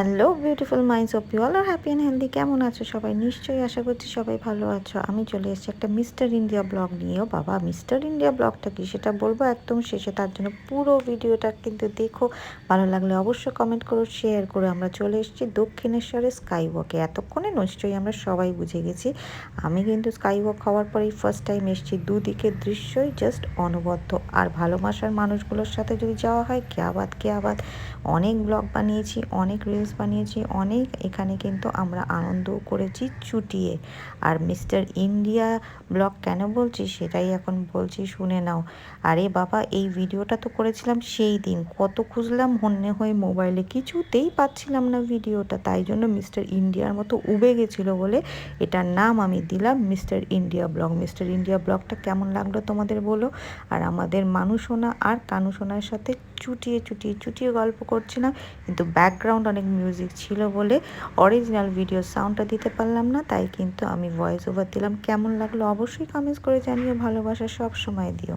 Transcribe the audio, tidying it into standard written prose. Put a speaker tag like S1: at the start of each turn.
S1: Hello beautiful minds of you all are happy and healthy. কেমন আছো সবাই? নিশ্চয়ই আশা করছি সবাই ভালো আছো। আমি চলে এসেছি একটা মিস্টার ইন্ডিয়া ব্লগ নিয়েও। বাবা, মিস্টার ইন্ডিয়া ব্লগটা কি সেটা বলবো একদম শেষে, তার জন্য পুরো ভিডিওটা কিন্তু দেখো। ভালো লাগলে অবশ্যই কমেন্ট করো, শেয়ার করো। আমরা চলে এসেছি দক্ষিণেশ্বরের স্কাই ওয়াকে। এতক্ষণে নিশ্চয়ই আমরা সবাই বুঝে গেছি। আমি কিন্তু স্কাই ওয়াক হওয়ার পরেই ফার্স্ট টাইম এসেছি। দুদিকের দৃশ্যই জাস্ট অনবদ্য। আর ভালোবাসার মানুষগুলোর সাথে যদি যাওয়া হয়, কেয়া বাত কেয়া বাত। অনেক ব্লগ বানিয়েছি, অনেক রিলস বানিয়েছি, অনেক এখানে কিন্তু আমরা আনন্দও করেছি চুটিয়ে। আর মিস্টার ইন্ডিয়া ব্লগ কেন বলছি সেটাই এখন বলছি, শুনে নাও। আরে বাবা, এই ভিডিওটা তো করেছিলাম সেই দিন, কত খুঁজলাম হন্যে হয়ে মোবাইলে, কিছুতেই পাচ্ছিলাম না ভিডিওটা। তাই জন্য মিস্টার ইন্ডিয়ার মতো উবে গেছিলো বলে এটার নাম আমি দিলাম mister India blog. Mister India ব্লগটা কেমন লাগলো তোমাদের বলো। আর আমাদের মানুষোনা আর কানুসোনার সাথে চুটিয়ে চুটিয়ে চুটিয়ে গল্প করছিলাম, কিন্তু ব্যাকগ্রাউন্ড অনেক মিউজিক ছিল বলে অরিজিনাল ভিডিও সাউন্ডটা দিতে পারলাম না। তাই কিন্তু আমি ভয়েস ওভার দিলাম। কেমন লাগলো অবশ্যই কমেন্টস করে জানিও। ভালোবাসা সব সময় দিও।